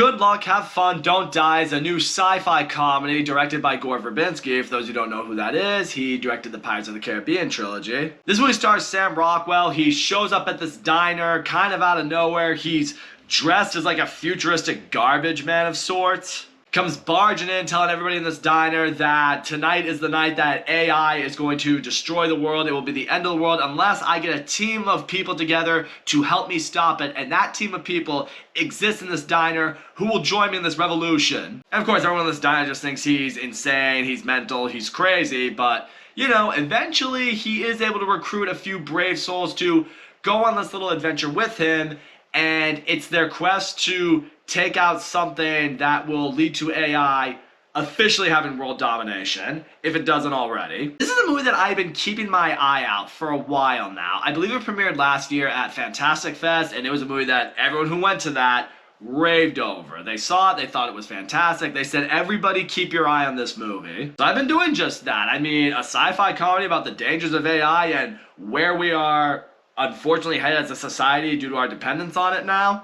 Good luck, have fun, don't die is a new sci-fi comedy directed by Gore Verbinski. For those who don't know who that is, he directed the Pirates of the Caribbean trilogy. This movie stars Sam Rockwell. He shows up at this diner kind of out of nowhere. He's dressed as like a futuristic garbage man of sorts. Comes barging in, telling everybody in this diner that tonight is the night that AI is going to destroy the world. It will be the end of the world unless I get a team of people together to help me stop it. And that team of people exists in this diner who will join me in this revolution. And of course, everyone in this diner just thinks he's insane, he's mental, he's crazy. But, you know, eventually he is able to recruit a few brave souls to go on this little adventure with him. And it's their quest to take out something that will lead to AI officially having world domination, if it doesn't already. This is a movie that I've been keeping my eye out for a while now. I believe it premiered last year at Fantastic Fest, and it was a movie that everyone who went to that raved over. They saw it, they thought it was fantastic. They said, everybody keep your eye on this movie. So I've been doing just that. I mean, a sci-fi comedy about the dangers of AI and where we are unfortunately headed as a society due to our dependence on it now.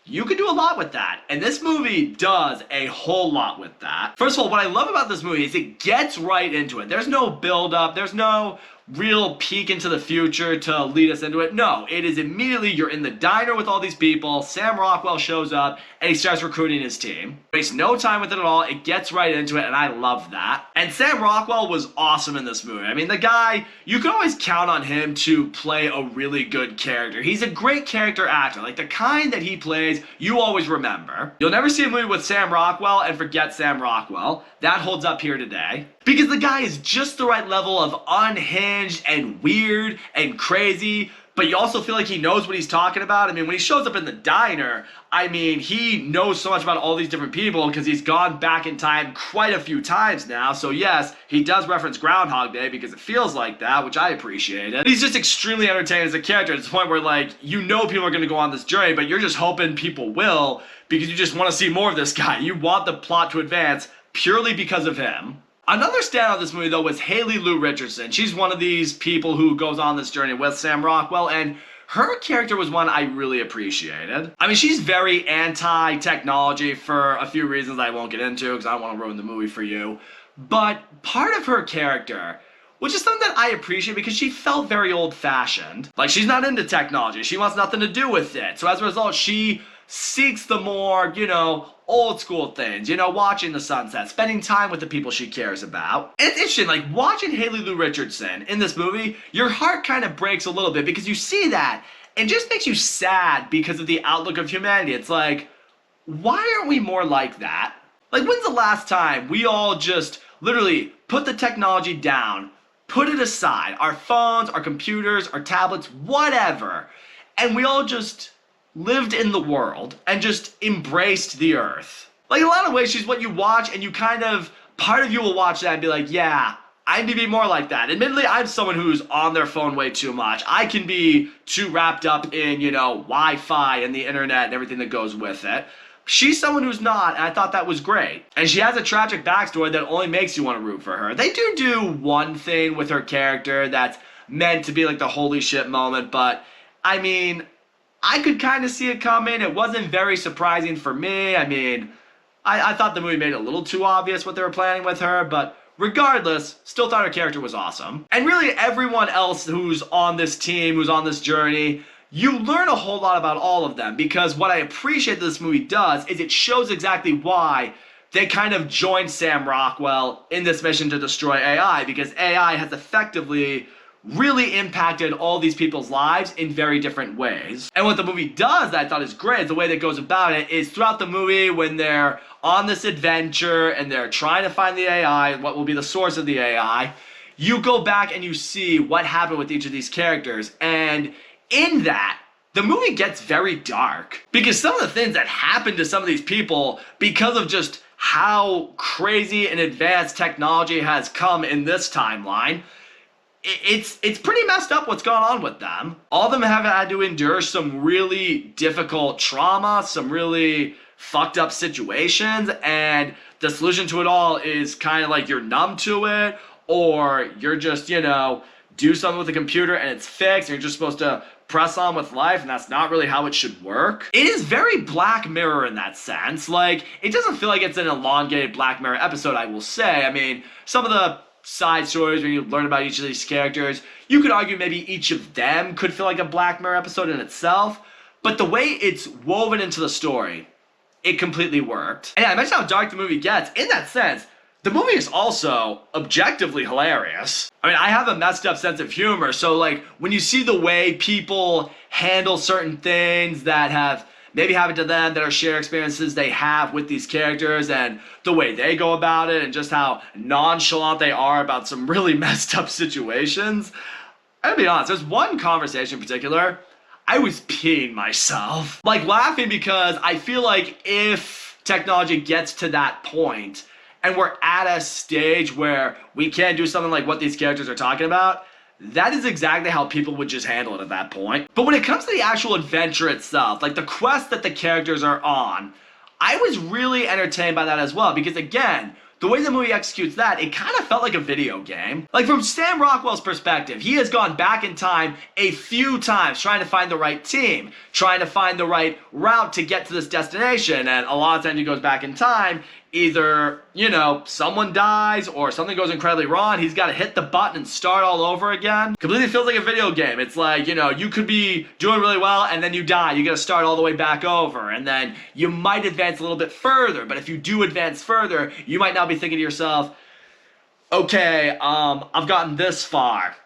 You can do a lot with that, and this movie does a whole lot with that. First of all, what I love about this movie is it gets right into it. There's no build-up, there's no real peek into the future to lead us into it. No, it is immediately you're in the diner with all these people, Sam Rockwell shows up, and he starts recruiting his team. Wastes no time with it at all, it gets right into it, and I love that. And Sam Rockwell was awesome in this movie. I mean, the guy, you can always count on him to play a really good character. He's a great character actor, like the kind that he plays, you always remember. You'll never see a movie with Sam Rockwell and forget Sam Rockwell. That holds up here today. Because the guy is just the right level of unhinged and weird and crazy, but you also feel like he knows what he's talking about. I mean, when he shows up in the diner, I mean, he knows so much about all these different people because he's gone back in time quite a few times now. So yes, he does reference Groundhog Day because it feels like that, which I appreciated. He's just extremely entertaining as a character to the point where, like, you know people are going to go on this journey, but you're just hoping people will because you just want to see more of this guy. You want the plot to advance purely because of him. Another standout of this movie, though, was Haley Lou Richardson. She's one of these people who goes on this journey with Sam Rockwell, and her character was one I really appreciated. I mean, she's very anti-technology for a few reasons I won't get into because I don't want to ruin the movie for you. But part of her character, which is something that I appreciate because she felt very old-fashioned. Like, she's not into technology. She wants nothing to do with it. So as a result, she seeks the more, you know, old school things, you know, watching the sunset, spending time with the people she cares about. And it's interesting, like, watching Haley Lou Richardson in this movie, your heart kind of breaks a little bit because you see that and just makes you sad because of the outlook of humanity. It's like, why aren't we more like that? Like, when's the last time we all just literally put the technology down, put it aside, our phones, our computers, our tablets, whatever, and we all just lived in the world and just embraced the earth? Like, in a lot of ways, she's what you watch and you kind of, part of you will watch that and be like, yeah, I need to be more like that. Admittedly, I'm someone who's on their phone way too much. I can be too wrapped up in, you know, Wi-Fi and the internet and everything that goes with it. She's someone who's not, and I thought that was great. And she has a tragic backstory that only makes you want to root for her. They do one thing with her character that's meant to be like the holy shit moment, but I mean, I could kind of see it coming. It wasn't very surprising for me. I mean, I thought the movie made it a little too obvious what they were planning with her, but regardless, still thought her character was awesome. And really everyone else who's on this team, who's on this journey, you learn a whole lot about all of them because what I appreciate this movie does is it shows exactly why they kind of joined Sam Rockwell in this mission to destroy AI, because AI has effectively really impacted all these people's lives in very different ways. And what the movie does that I thought is great, the way that it goes about it, is throughout the movie when they're on this adventure and they're trying to find the AI, what will be the source of the AI, you go back and you see what happened with each of these characters. And in that, the movie gets very dark because some of the things that happen to some of these people because of just how crazy and advanced technology has come in this timeline, it's pretty messed up what's gone on with them. All of them have had to endure some really difficult trauma, some really fucked up situations, and the solution to it all is kind of like you're numb to it, or you're just, you know, do something with the computer and it's fixed, and you're just supposed to press on with life, and that's not really how it should work. It is very Black Mirror in that sense. Like, it doesn't feel like it's an elongated Black Mirror episode, I will say. I mean, some of the side stories where you learn about each of these characters, you could argue maybe each of them could feel like a Black Mirror episode in itself, but the way it's woven into the story, it completely worked. And yeah, I mentioned how dark the movie gets. In that sense, the movie is also objectively hilarious. I mean, I have a messed up sense of humor, so like when you see the way people handle certain things that have maybe happened to them, that are shared experiences they have with these characters, and the way they go about it, and just how nonchalant they are about some really messed up situations. I'll be honest, there's one conversation in particular, I was peeing myself. Like laughing because I feel like if technology gets to that point, and we're at a stage where we can't do something like what these characters are talking about, that is exactly how people would just handle it at that point. But when it comes to the actual adventure itself, like the quest that the characters are on, I was really entertained by that as well, because again, the way the movie executes that, it kind of felt like a video game. Like from Sam Rockwell's perspective, he has gone back in time a few times trying to find the right team, trying to find the right route to get to this destination, and a lot of times he goes back in time, either, you know, someone dies or something goes incredibly wrong, he's got to hit the button and start all over again. Completely feels like a video game. It's like, you know, you could be doing really well and then you die. You got to start all the way back over, and then you might advance a little bit further, but if you do advance further, you might now be thinking to yourself, okay, I've gotten this far.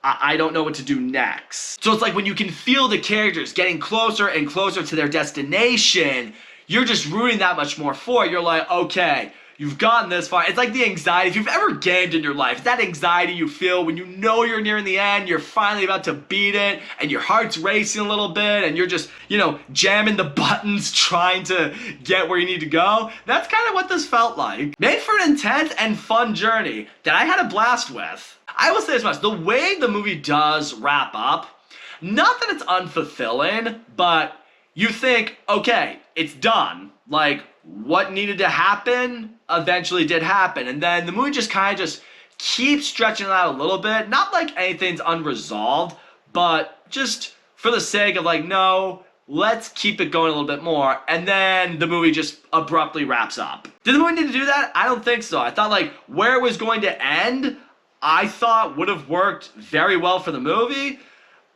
I don't know what to do next. So it's like when you can feel the characters getting closer and closer to their destination, you're just rooting that much more for it. You're like, okay, you've gotten this far. It's like the anxiety. If you've ever gamed in your life, that anxiety you feel when you know you're nearing the end, you're finally about to beat it, and your heart's racing a little bit, and you're just, you know, jamming the buttons trying to get where you need to go. That's kind of what this felt like. Made for an intense and fun journey that I had a blast with. I will say this much, the way the movie does wrap up, not that it's unfulfilling, but you think, okay, it's done. Like, what needed to happen eventually did happen. And then the movie just kind of just keeps stretching it out a little bit. Not like anything's unresolved, but just for the sake of like, no, let's keep it going a little bit more. And then the movie just abruptly wraps up. Did the movie need to do that? I don't think so. I thought like where it was going to end, I thought would have worked very well for the movie.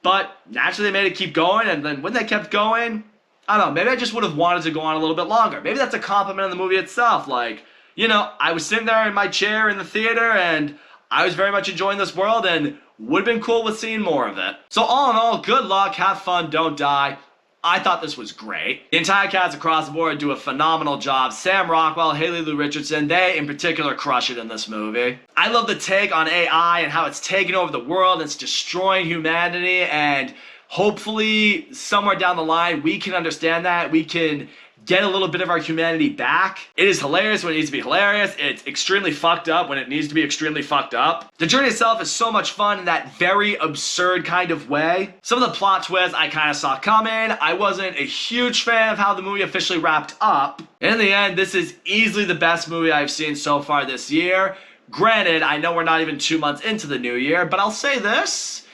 But naturally they made it keep going, and then when they kept going, I don't know, maybe I just would have wanted to go on a little bit longer. Maybe that's a compliment on the movie itself. Like, you know, I was sitting there in my chair in the theater, and I was very much enjoying this world, and would have been cool with seeing more of it. So all in all, good luck, have fun, don't die. I thought this was great. The entire cast across the board do a phenomenal job. Sam Rockwell, Haley Lou Richardson, they in particular crush it in this movie. I love the take on AI and how it's taking over the world, it's destroying humanity, and hopefully somewhere down the line we can understand that, we can get a little bit of our humanity back. It is hilarious when it needs to be hilarious. It's extremely fucked up when it needs to be extremely fucked up. The journey itself is so much fun in that very absurd kind of way. Some of the plot twists I kind of saw coming. I wasn't a huge fan of how the movie officially wrapped up. In the end, this is easily the best movie I've seen so far this year. Granted, I know we're not even 2 months into the new year, but I'll say this.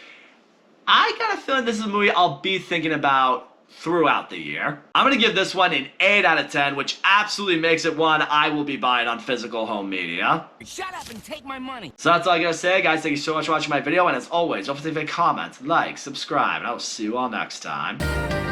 I got a feeling this is a movie I'll be thinking about throughout the year. I'm going to give this one an 8 out of 10, which absolutely makes it one I will be buying on physical home media. Shut up and take my money. So that's all I got to say, guys. Thank you so much for watching my video, and as always, don't forget to comment, like, subscribe, and I will see you all next time.